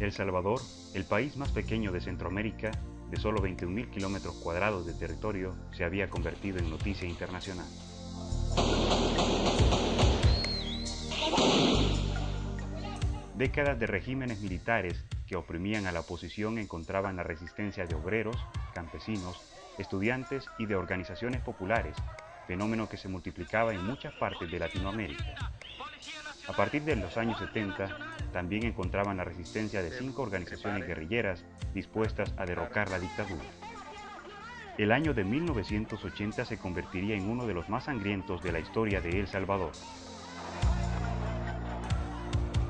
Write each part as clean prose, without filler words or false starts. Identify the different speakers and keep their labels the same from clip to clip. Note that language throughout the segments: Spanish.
Speaker 1: El Salvador, el país más pequeño de Centroamérica, de solo 21.000 kilómetros cuadrados de territorio, se había convertido en noticia internacional. Décadas de regímenes militares que oprimían a la oposición encontraban la resistencia de obreros, campesinos, estudiantes y de organizaciones populares, fenómeno que se multiplicaba en muchas partes de Latinoamérica. A partir de los años 70, también encontraban la resistencia de 5 organizaciones guerrilleras dispuestas a derrocar la dictadura. El año de 1980 se convertiría en uno de los más sangrientos de la historia de El Salvador.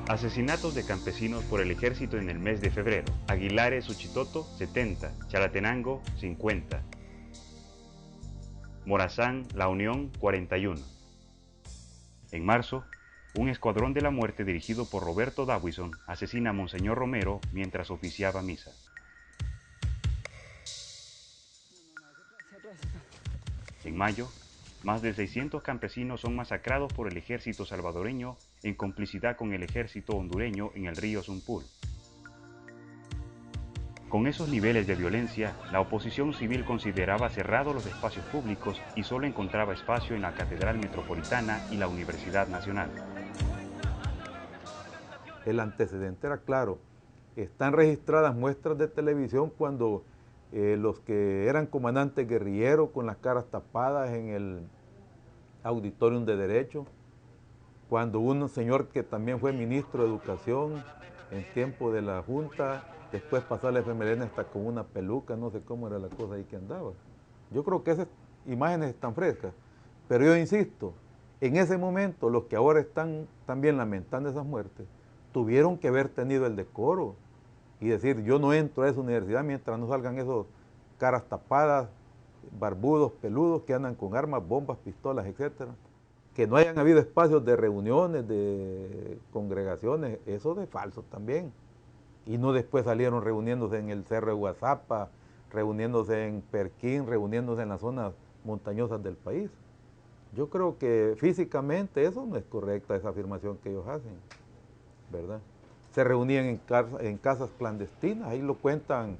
Speaker 1: Asesinatos de campesinos por el ejército en el mes de febrero. Aguilares Suchitoto, 70. Chalatenango, 50. Morazán, La Unión, 41. En marzo, un escuadrón de la muerte dirigido por Roberto Dawison asesina a Monseñor Romero mientras oficiaba misa. En mayo, más de 600 campesinos son masacrados por el ejército salvadoreño en complicidad con el ejército hondureño en el río Zumpul. Con esos niveles de violencia, la oposición civil consideraba cerrados los espacios públicos y solo encontraba espacio en la Catedral Metropolitana y la Universidad Nacional.
Speaker 2: El antecedente era claro. Están registradas muestras de televisión cuando los que eran comandantes guerrilleros con las caras tapadas en el auditorium de Derecho, cuando un señor que también fue ministro de Educación en tiempo de la Junta, después pasó a la FMLN hasta con una peluca, no sé cómo era la cosa ahí que andaba. Yo creo que esas imágenes están frescas, pero yo insisto, en ese momento los que ahora están también lamentando esas muertes, tuvieron que haber tenido el decoro y decir, yo no entro a esa universidad mientras no salgan esos caras tapadas, barbudos, peludos, que andan con armas, bombas, pistolas, etcétera. Que no hayan habido espacios de reuniones, de congregaciones, eso de falso también. Y no después salieron reuniéndose en el Cerro de Guazapa, reuniéndose en Perquín, reuniéndose en las zonas montañosas del país. Yo creo que físicamente eso no es correcta, esa afirmación que ellos hacen, ¿verdad? Se reunían en casas clandestinas, ahí lo cuentan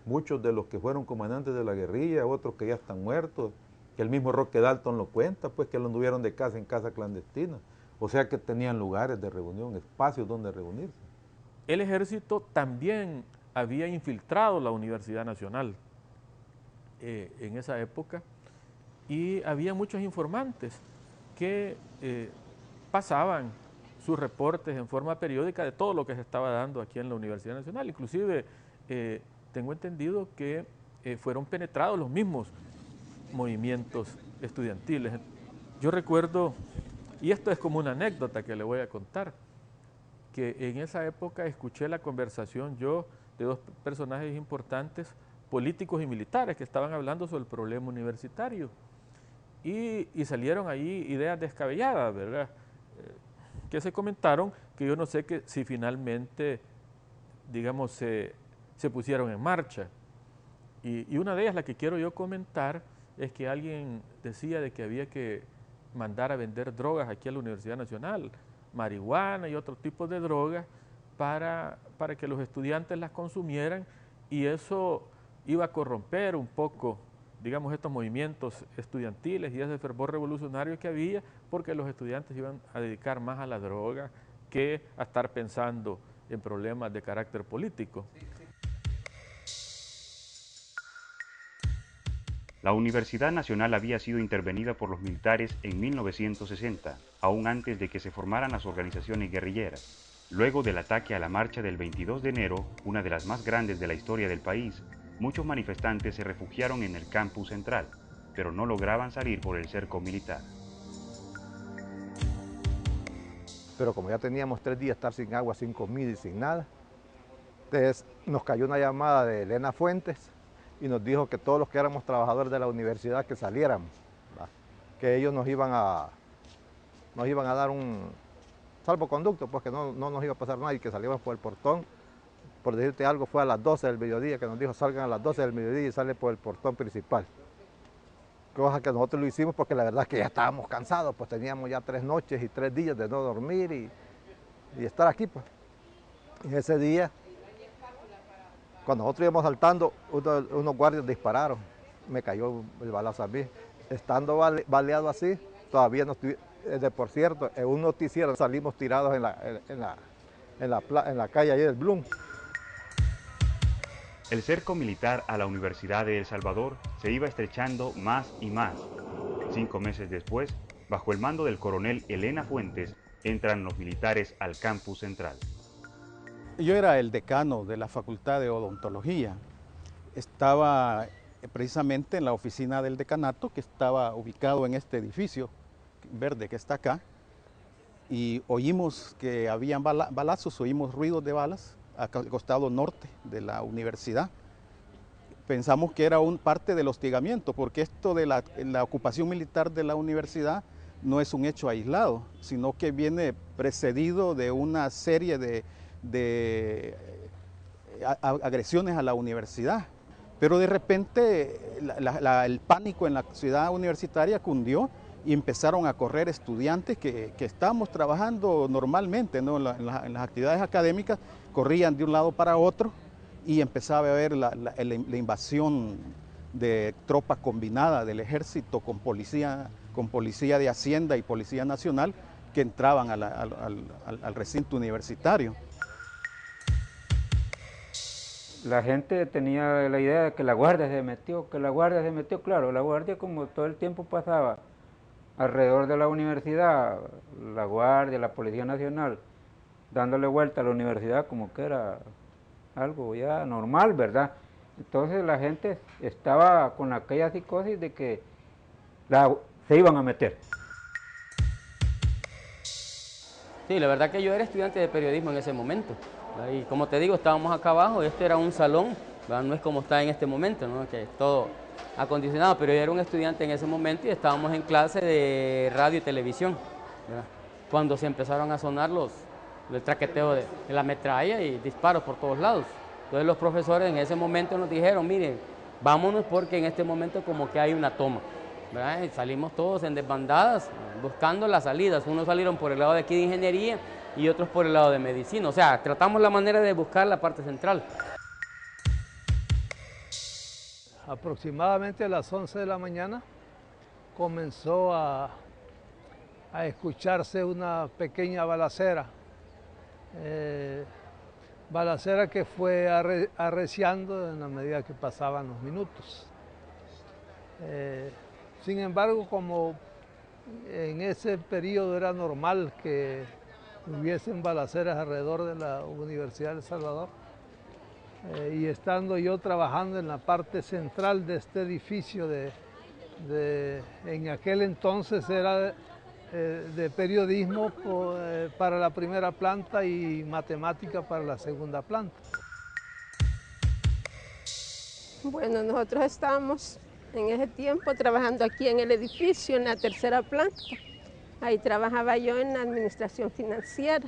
Speaker 2: muchos de los que fueron comandantes de la guerrilla, otros que ya están muertos, que el mismo Roque Dalton lo cuenta, pues que lo anduvieron de casa en casa clandestina, o sea que tenían lugares de reunión, espacios donde reunirse.
Speaker 3: El ejército también había infiltrado la Universidad Nacional en esa época y había muchos informantes que pasaban sus reportes en forma periódica de todo lo que se estaba dando aquí en la Universidad Nacional. Inclusive tengo entendido que fueron penetrados los mismos movimientos estudiantiles. Yo recuerdo, y esto es como una anécdota que le voy a contar, que en esa época escuché la conversación yo de dos personajes importantes, políticos y militares, que estaban hablando sobre el problema universitario. Y salieron ahí ideas descabelladas, ¿verdad? Que se comentaron, que yo no sé que si finalmente, digamos, se pusieron en marcha. Y una de ellas, la que quiero yo comentar, es que alguien decía de que había que mandar a vender drogas aquí a la Universidad Nacional, marihuana y otro tipo de drogas, para que los estudiantes las consumieran, y eso iba a corromper un poco, digamos, estos movimientos estudiantiles y ese fervor revolucionario que había, porque los estudiantes iban a dedicar más a la droga que a estar pensando en problemas de carácter político.
Speaker 1: La Universidad Nacional había sido intervenida por los militares en 1960, aún antes de que se formaran las organizaciones guerrilleras. Luego del ataque a la marcha del 22 de enero, una de las más grandes de la historia del país, muchos manifestantes se refugiaron en el campus central, pero no lograban salir por el cerco militar.
Speaker 4: Pero como ya teníamos 3 días estar sin agua, sin comida y sin nada, entonces nos cayó una llamada de Elena Fuentes y nos dijo que todos los que éramos trabajadores de la universidad que saliéramos, ¿va? Que ellos nos iban a dar un salvoconducto, pues que no nos iba a pasar nada y que salíamos por el portón. Por decirte algo, fue a las 12 del mediodía que nos dijo salgan a las 12 del mediodía y sale por el portón principal. Cosa que nosotros lo hicimos porque la verdad es que ya estábamos cansados, pues teníamos ya 3 noches y 3 días de no dormir y estar aquí, pues. Y ese día Cuando nosotros íbamos saltando, unos guardias dispararon, me cayó el balazo a mí. Estando baleado así, todavía no estoy, por cierto, en un noticiero salimos tirados en la calle ahí del Blum.
Speaker 1: El cerco militar a la Universidad de El Salvador se iba estrechando más y más. 5 meses después, bajo el mando del coronel Elena Fuentes, entran los militares al campus central.
Speaker 5: Yo era el decano de la Facultad de Odontología. Estaba precisamente en la oficina del decanato, que estaba ubicado en este edificio verde que está acá, y oímos que habían balazos, oímos ruidos de balas al costado norte de la universidad. Pensamos que era parte del hostigamiento, porque esto de la ocupación militar de la universidad no es un hecho aislado, sino que viene precedido de una serie de agresiones a la universidad. Pero de repente el pánico en la ciudad universitaria cundió y empezaron a correr estudiantes que estábamos trabajando normalmente, ¿no? en las actividades académicas, corrían de un lado para otro y empezaba a haber la invasión de tropas combinadas del ejército con policía de Hacienda y Policía Nacional que entraban al recinto universitario.
Speaker 6: La gente tenía la idea de que la guardia se metió, claro, la guardia como todo el tiempo pasaba alrededor de la universidad, la guardia, la Policía Nacional, dándole vuelta a la universidad como que era algo ya normal, ¿verdad? Entonces la gente estaba con aquella psicosis de que se iban a meter.
Speaker 7: Sí, la verdad que yo era estudiante de periodismo en ese momento. Y como te digo, estábamos acá abajo, este era un salón, ¿verdad? No es como está en este momento, ¿no? Que es todo acondicionado, pero yo era un estudiante en ese momento y estábamos en clase de radio y televisión, ¿verdad? Cuando se empezaron a sonar el traqueteo de la metralla y disparos por todos lados. Entonces los profesores en ese momento nos dijeron, miren, vámonos porque en este momento como que hay una toma, ¿verdad? Y salimos todos en desbandadas buscando las salidas. Unos salieron por el lado de aquí de ingeniería y otros por el lado de medicina. O sea, tratamos la manera de buscar la parte central.
Speaker 8: Aproximadamente a las 11 de la mañana comenzó a escucharse una pequeña balacera. Balacera que fue arreciando en la medida que pasaban los minutos. Sin embargo, como en ese periodo era normal que hubiesen balaceras alrededor de la Universidad de El Salvador, y estando yo trabajando en la parte central de este edificio, en aquel entonces era de periodismo para la primera planta y matemática para la segunda planta.
Speaker 9: Bueno, nosotros estábamos en ese tiempo trabajando aquí en el edificio, en la tercera planta. Ahí trabajaba yo en la administración financiera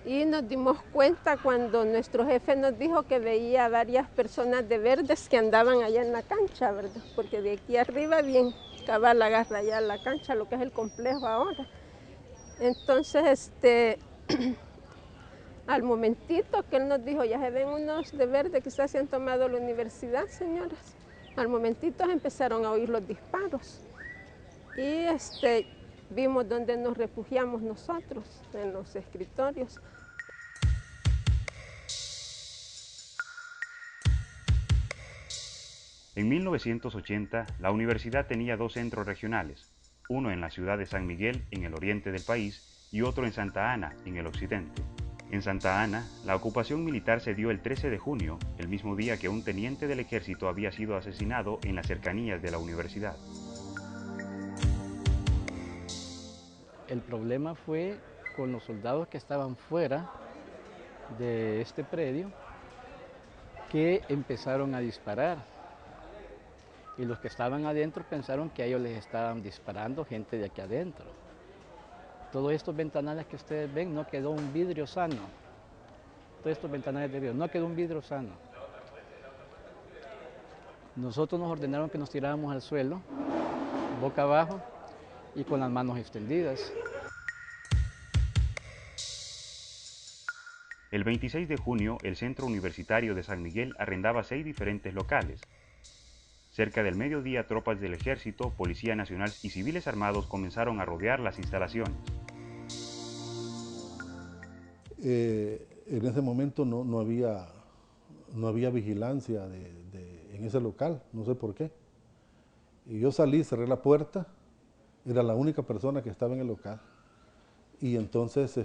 Speaker 9: y nos dimos cuenta cuando nuestro jefe nos dijo que veía varias personas de verdes que andaban allá en la cancha, ¿verdad? Porque de aquí arriba bien cabal agarra allá la cancha, lo que es el complejo ahora. Entonces, al momentito que él nos dijo, ya se ven unos de verde que se han tomado la universidad, señoras. Al momentito empezaron a oír los disparos y vimos dónde nos refugiamos nosotros, en los escritorios.
Speaker 1: En 1980, la universidad tenía 2 centros regionales, uno en la ciudad de San Miguel, en el oriente del país, y otro en Santa Ana, en el occidente. En Santa Ana, la ocupación militar se dio el 13 de junio, el mismo día que un teniente del ejército había sido asesinado en las cercanías de la universidad.
Speaker 10: El problema fue con los soldados que estaban fuera de este predio, que empezaron a disparar. Y los que estaban adentro pensaron que a ellos les estaban disparando gente de aquí adentro. Todos estos ventanales que ustedes ven, no quedó un vidrio sano. Todos estos ventanales de vidrio, no quedó un vidrio sano. Nosotros nos ordenaron que nos tiráramos al suelo, boca abajo y con las manos extendidas.
Speaker 1: El 26 de junio, el Centro Universitario de San Miguel arrendaba 6 diferentes locales. Cerca del mediodía, tropas del Ejército, Policía Nacional y civiles armados comenzaron a rodear las instalaciones.
Speaker 11: En ese momento no había vigilancia en ese local, no sé por qué. Y yo salí, cerré la puerta, era la única persona que estaba en el local. Y entonces,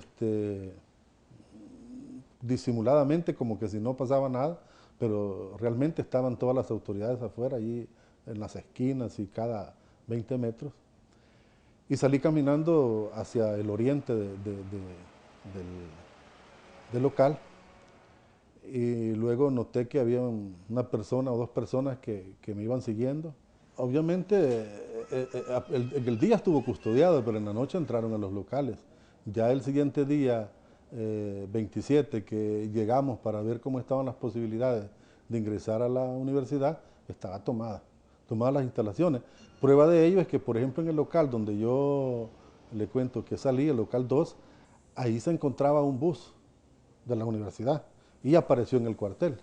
Speaker 11: disimuladamente, como que si no pasaba nada, pero realmente estaban todas las autoridades afuera, allí en las esquinas y cada 20 metros. Y salí caminando hacia el oriente del local, y luego noté que había una persona o 2 personas que me iban siguiendo. Obviamente el día estuvo custodiado, pero en la noche entraron a los locales. Ya el siguiente día, 27, que llegamos para ver cómo estaban las posibilidades de ingresar a la universidad, estaba tomadas las instalaciones. Prueba de ello es que, por ejemplo, en el local donde yo le cuento que salí, el local 2, ahí se encontraba un bus de la universidad y apareció en el cuartel.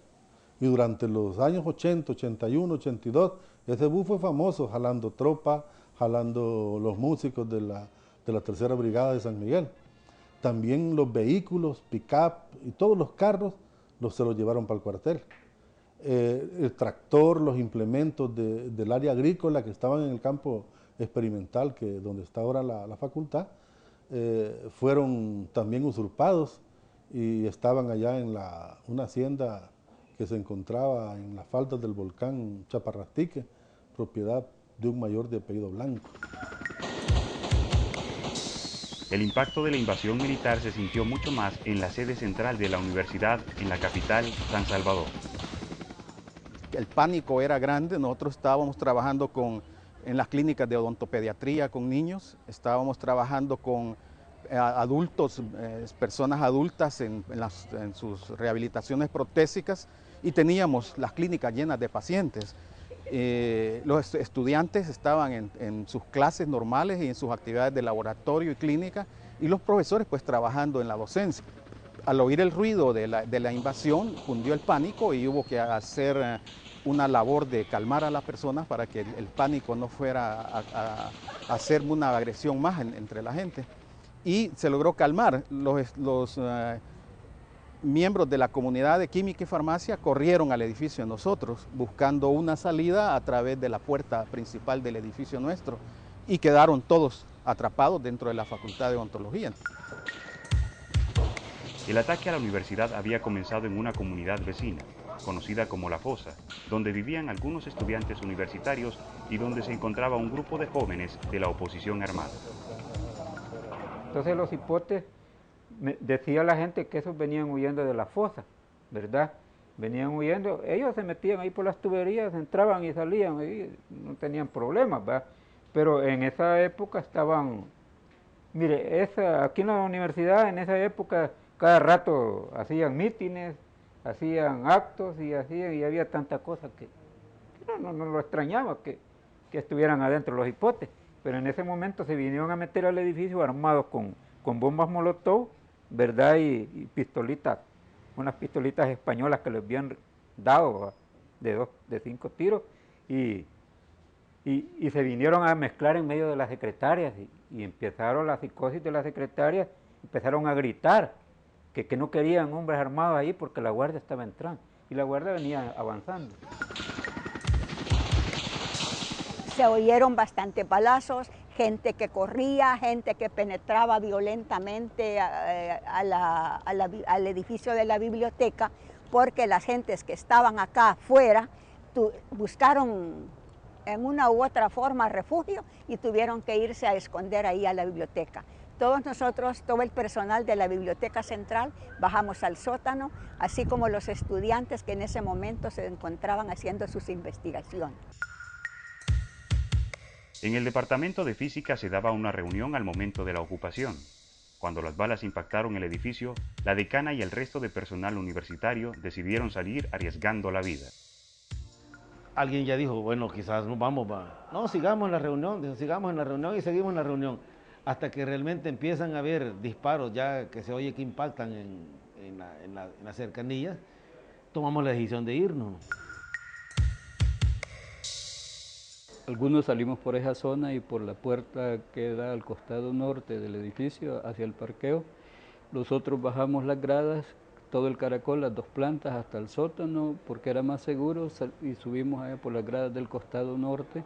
Speaker 11: Y durante los años 80, 81, 82, ese bus fue famoso, jalando tropa, jalando los músicos de la Tercera Brigada de San Miguel. También los vehículos, pick-up y todos los carros se los llevaron para el cuartel. El tractor, los implementos del área agrícola que estaban en el campo experimental, donde está ahora la facultad, fueron también usurpados y estaban allá en una hacienda que se encontraba en las faldas del volcán Chaparrastique, propiedad de un mayor de apellido Blanco.
Speaker 1: El impacto de la invasión militar se sintió mucho más en la sede central de la universidad en la capital, San Salvador.
Speaker 5: El pánico era grande, nosotros estábamos trabajando en las clínicas de odontopediatría con niños, estábamos trabajando con adultos, personas adultas en sus rehabilitaciones protésicas, y teníamos las clínicas llenas de pacientes. Los estudiantes estaban en sus clases normales y en sus actividades de laboratorio y clínica, y los profesores pues trabajando en la docencia. Al oír el ruido de la invasión, cundió el pánico y hubo que hacer una labor de calmar a las personas para que el pánico no fuera a hacer una agresión más entre la gente. Y se logró calmar. Los miembros de la comunidad de química y farmacia corrieron al edificio de nosotros, buscando una salida a través de la puerta principal del edificio nuestro, y quedaron todos atrapados dentro de la Facultad de Odontología.
Speaker 1: El ataque a la universidad había comenzado en una comunidad vecina, conocida como La Fosa, donde vivían algunos estudiantes universitarios y donde se encontraba un grupo de jóvenes de la oposición armada.
Speaker 6: Entonces los hipotes, decía la gente que esos venían huyendo de La Fosa, ¿verdad? Venían huyendo, ellos se metían ahí por las tuberías, entraban y salían, y no tenían problemas, ¿verdad? Pero en esa época estaban, mire, aquí en la universidad, en esa época, cada rato hacían mítines, hacían actos y había tanta cosa que no lo extrañaba que estuvieran adentro los hipotes. Pero en ese momento se vinieron a meter al edificio armados con bombas molotov, ¿verdad? Y pistolitas, unas pistolitas españolas que les habían dado de 5 tiros, y se vinieron a mezclar en medio de las secretarias, y empezaron la psicosis de las secretarias, empezaron a gritar que no querían hombres armados ahí porque la guardia estaba entrando, y la guardia venía avanzando.
Speaker 12: Se oyeron bastantes balazos, gente que corría, gente que penetraba violentamente al edificio de la biblioteca, porque las gentes que estaban acá afuera buscaron en una u otra forma refugio y tuvieron que irse a esconder ahí a la biblioteca. Todos nosotros, todo el personal de la Biblioteca Central, bajamos al sótano, así como los estudiantes que en ese momento se encontraban haciendo sus investigaciones.
Speaker 1: En el departamento de física se daba una reunión al momento de la ocupación. Cuando las balas impactaron el edificio, la decana y el resto de personal universitario decidieron salir arriesgando la vida.
Speaker 13: Alguien ya dijo, bueno, quizás no vamos, no, sigamos en la reunión, sigamos en la reunión y seguimos en la reunión, hasta que realmente empiezan a haber disparos ya que se oye que impactan en las cercanías, tomamos la decisión de irnos.
Speaker 14: Algunos salimos por esa zona y por la puerta que da al costado norte del edificio hacia el parqueo. Los otros bajamos las gradas, todo el caracol, las 2 plantas hasta el sótano, porque era más seguro, y subimos allá por las gradas del costado norte,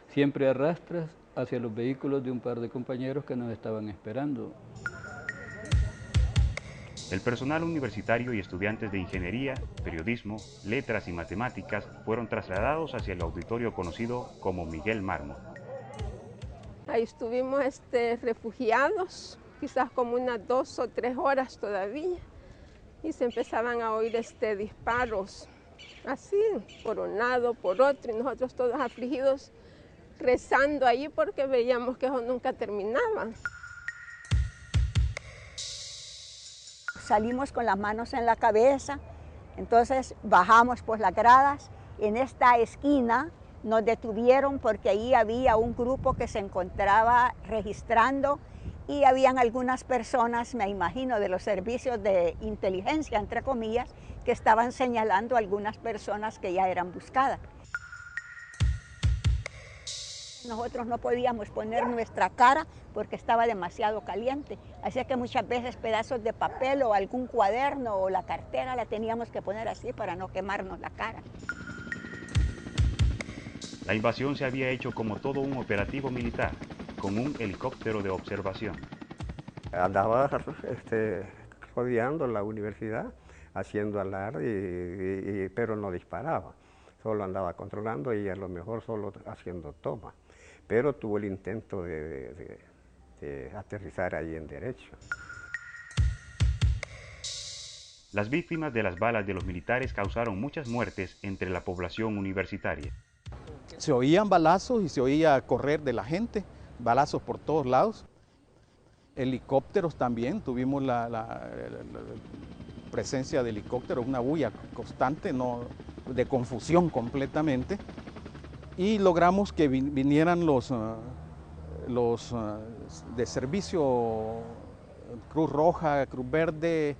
Speaker 14: siempre a rastras hacia los vehículos de un par de compañeros que nos estaban esperando.
Speaker 1: El personal universitario y estudiantes de ingeniería, periodismo, letras y matemáticas fueron trasladados hacia el auditorio conocido como Miguel Mármol.
Speaker 9: Ahí estuvimos refugiados, quizás como unas 2 o 3 horas todavía, y se empezaban a oír disparos, así, por un lado, por otro, y nosotros todos afligidos, rezando allí porque veíamos que eso nunca terminaba.
Speaker 12: Salimos con las manos en la cabeza, entonces bajamos por las gradas. En esta esquina nos detuvieron porque ahí había un grupo que se encontraba registrando y habían algunas personas, me imagino, de los servicios de inteligencia, entre comillas, que estaban señalando a algunas personas que ya eran buscadas. Nosotros no podíamos poner nuestra cara porque estaba demasiado caliente, así que muchas veces pedazos de papel o algún cuaderno o la cartera la teníamos que poner así para no quemarnos la cara.
Speaker 1: La invasión se había hecho como todo un operativo militar, con un helicóptero de observación.
Speaker 15: Andaba rodeando la universidad, haciendo alarde, pero no disparaba. Solo andaba controlando y a lo mejor solo haciendo tomas. Pero tuvo el intento de aterrizar ahí en derecho.
Speaker 1: Las víctimas de las balas de los militares causaron muchas muertes entre la población universitaria.
Speaker 5: Se oían balazos y se oía correr de la gente, balazos por todos lados. Helicópteros también, tuvimos la presencia de helicópteros, una bulla constante, de confusión completamente. Y logramos que vinieran los de servicio, Cruz Roja, Cruz Verde,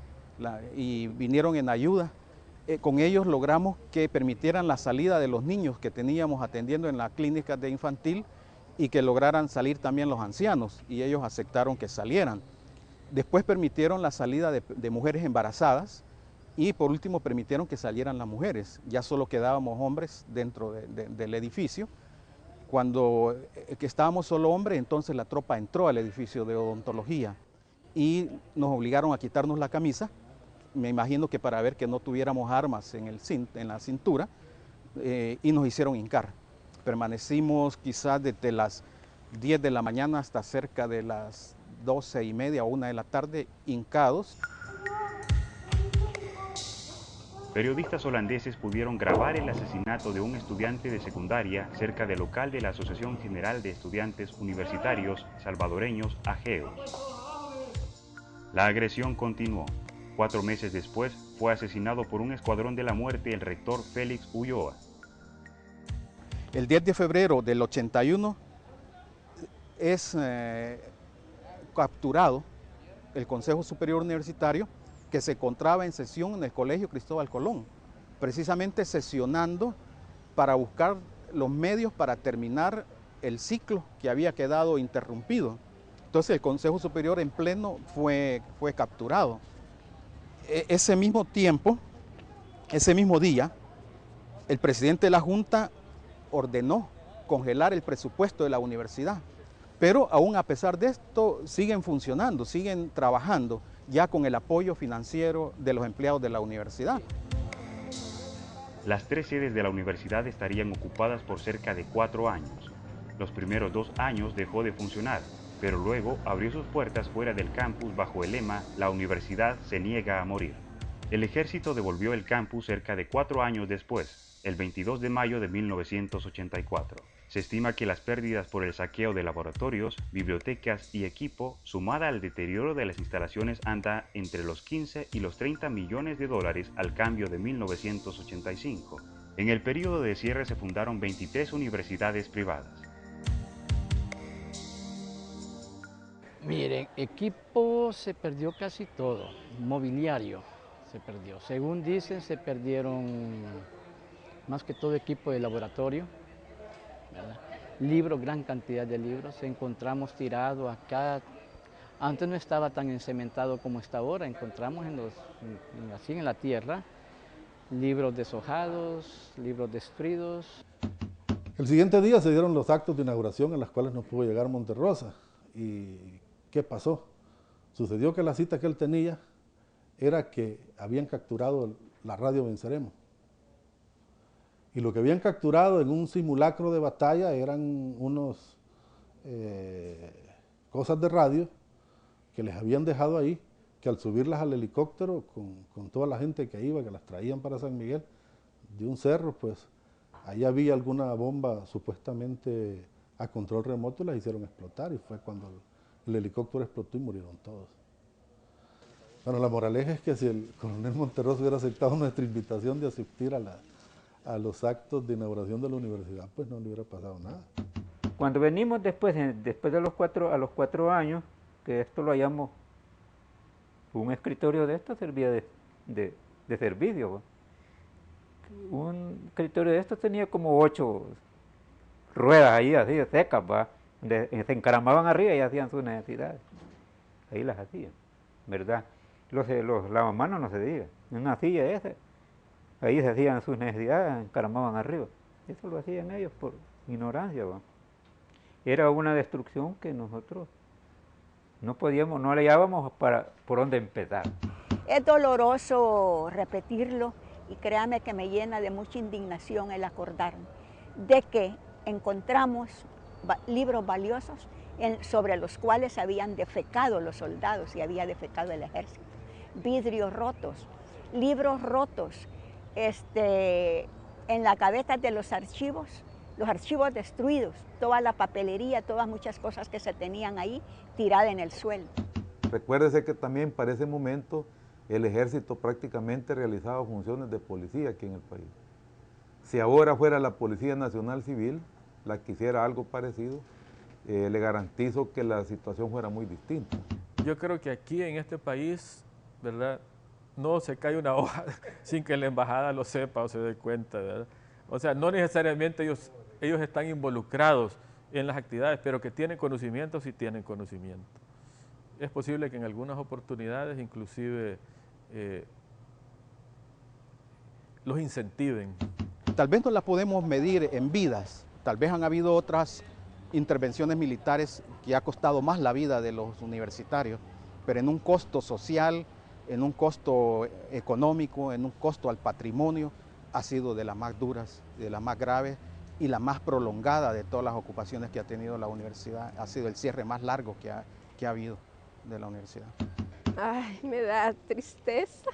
Speaker 5: y vinieron en ayuda. Con ellos logramos que permitieran la salida de los niños que teníamos atendiendo en la clínica de infantil y que lograran salir también los ancianos, y ellos aceptaron que salieran. Después permitieron la salida de mujeres embarazadas y por último permitieron que salieran las mujeres. Ya solo quedábamos hombres dentro del edificio. Cuando estábamos solo hombres, entonces la tropa entró al edificio de odontología y nos obligaron a quitarnos la camisa. Me imagino que para ver que no tuviéramos armas en la cintura, y nos hicieron hincar. Permanecimos quizás desde las 10 de la mañana hasta cerca de las 12:30 o 1 de la tarde hincados.
Speaker 1: Periodistas holandeses pudieron grabar el asesinato de un estudiante de secundaria cerca del local de la Asociación General de Estudiantes Universitarios Salvadoreños, AGEUS. La agresión continuó. 4 meses después fue asesinado por un escuadrón de la muerte el rector Félix Ulloa.
Speaker 5: El 10 de febrero del 81 es capturado el Consejo Superior Universitario, que se encontraba en sesión en el Colegio Cristóbal Colón, precisamente sesionando para buscar los medios para terminar el ciclo que había quedado interrumpido. Entonces el Consejo Superior en pleno fue capturado. Ese mismo tiempo, ese mismo día, el presidente de la Junta ordenó congelar el presupuesto de la universidad, pero aún a pesar de esto siguen funcionando, siguen trabajando, ya con el apoyo financiero de los empleados de la universidad.
Speaker 1: Las 3 sedes de la universidad estarían ocupadas por cerca de 4 años. Los primeros 2 años dejó de funcionar, pero luego abrió sus puertas fuera del campus bajo el lema «La universidad se niega a morir». El ejército devolvió el campus cerca de 4 años después, el 22 de mayo de 1984. Se estima que las pérdidas por el saqueo de laboratorios, bibliotecas y equipo, sumada al deterioro de las instalaciones, anda entre los 15 y los 30 millones de dólares al cambio de 1985. En el periodo de cierre se fundaron 23 universidades privadas.
Speaker 10: Miren, equipo se perdió casi todo, mobiliario. se perdió. Según dicen, se perdieron más que todo equipo de laboratorio, ¿verdad? Libros, gran cantidad de libros, encontramos tirados acá. Antes no estaba tan encementado como está ahora, encontramos así en la tierra, libros deshojados, libros destruidos.
Speaker 11: El siguiente día se dieron los actos de inauguración a los cuales no pudo llegar Monterrosa. ¿Y qué pasó? Sucedió que la cita que él tenía era que habían capturado la radio Venceremos. Y lo que habían capturado en un simulacro de batalla eran unos cosas de radio que les habían dejado ahí, que al subirlas al helicóptero con toda la gente que iba, que las traían para San Miguel, de un cerro, pues ahí había alguna bomba supuestamente a control remoto y las hicieron explotar, y fue cuando el helicóptero explotó y murieron todos. Bueno, la moraleja es que si el coronel Monterrosa hubiera aceptado nuestra invitación de asistir a los actos de inauguración de la universidad, pues no le hubiera pasado nada.
Speaker 6: Cuando venimos después de los 4 años, que esto lo hallamos, un escritorio de esto servía de servicio. Un escritorio de esto tenía como 8 ruedas ahí así, secas, se encaramaban arriba y hacían sus necesidades. Ahí las hacían, ¿verdad? Los lavamanos no se diga, en una silla esa, ahí se hacían sus necesidades, encaramaban arriba. Eso lo hacían ellos por ignorancia. Era una destrucción que nosotros no hallábamos por dónde empezar.
Speaker 12: Es doloroso repetirlo y créame que me llena de mucha indignación el acordarme de que encontramos libros valiosos sobre los cuales habían defecado los soldados y había defecado el ejército. Vidrios rotos, libros rotos, en la cabeza de los archivos destruidos, toda la papelería, todas muchas cosas que se tenían ahí tiradas en el suelo.
Speaker 2: Recuérdese que también para ese momento el ejército prácticamente realizaba funciones de policía aquí en el país. Si ahora fuera la Policía Nacional Civil la que hiciera algo parecido, le garantizo que la situación fuera muy distinta.
Speaker 3: Yo creo que aquí en este país, ¿verdad?, no se cae una hoja sin que la embajada lo sepa o se dé cuenta, ¿verdad? O sea, no necesariamente ellos están involucrados en las actividades, pero que tienen conocimiento, sí tienen conocimiento. Es posible que en algunas oportunidades inclusive los incentiven.
Speaker 5: Tal vez no la podemos medir en vidas, tal vez han habido otras intervenciones militares que ha costado más la vida de los universitarios, pero en un costo social, en un costo económico, en un costo al patrimonio, ha sido de las más duras, de las más graves y la más prolongada de todas las ocupaciones que ha tenido la universidad. Ha sido el cierre más largo que ha habido de la universidad.
Speaker 9: Ay, me da tristeza,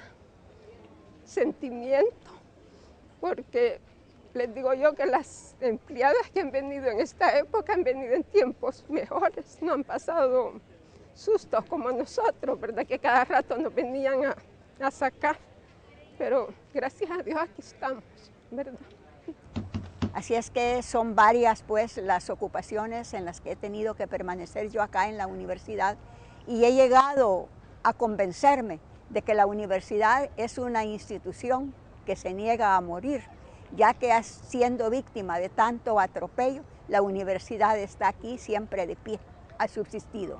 Speaker 9: sentimiento, porque les digo yo que las empleadas que han venido en esta época han venido en tiempos mejores, no han pasado sustos como nosotros, ¿verdad? Que cada rato nos venían a sacar, pero gracias a Dios aquí estamos, ¿verdad?
Speaker 12: Así es que son varias pues las ocupaciones en las que he tenido que permanecer yo acá en la universidad y he llegado a convencerme de que la universidad es una institución que se niega a morir, ya que siendo víctima de tanto atropello, la universidad está aquí siempre de pie, ha subsistido.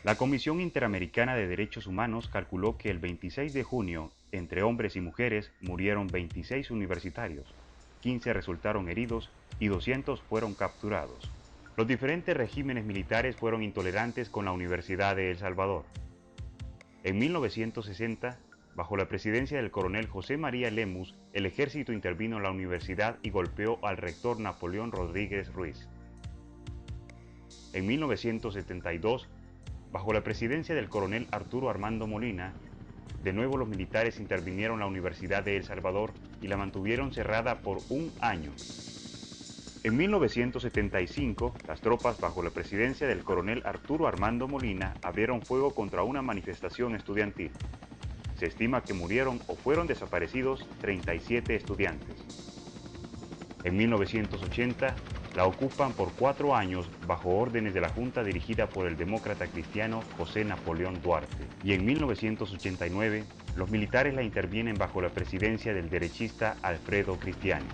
Speaker 1: La Comisión Interamericana de Derechos Humanos calculó que el 26 de junio, entre hombres y mujeres, murieron 26 universitarios, 15 resultaron heridos y 200 fueron capturados. Los diferentes regímenes militares fueron intolerantes con la Universidad de El Salvador. En 1960, bajo la presidencia del coronel José María Lemus, el ejército intervino en la universidad y golpeó al rector Napoleón Rodríguez Ruiz. En 1972, bajo la presidencia del coronel Arturo Armando Molina, de nuevo los militares intervinieron en la Universidad de El Salvador y la mantuvieron cerrada por 1 año. En 1975, las tropas bajo la presidencia del coronel Arturo Armando Molina abrieron fuego contra una manifestación estudiantil. Se estima que murieron o fueron desaparecidos 37 estudiantes. En 1980, La ocupan por 4 años bajo órdenes de la Junta dirigida por el demócrata cristiano José Napoleón Duarte. Y en 1989, los militares la intervienen bajo la presidencia del derechista Alfredo Cristiani.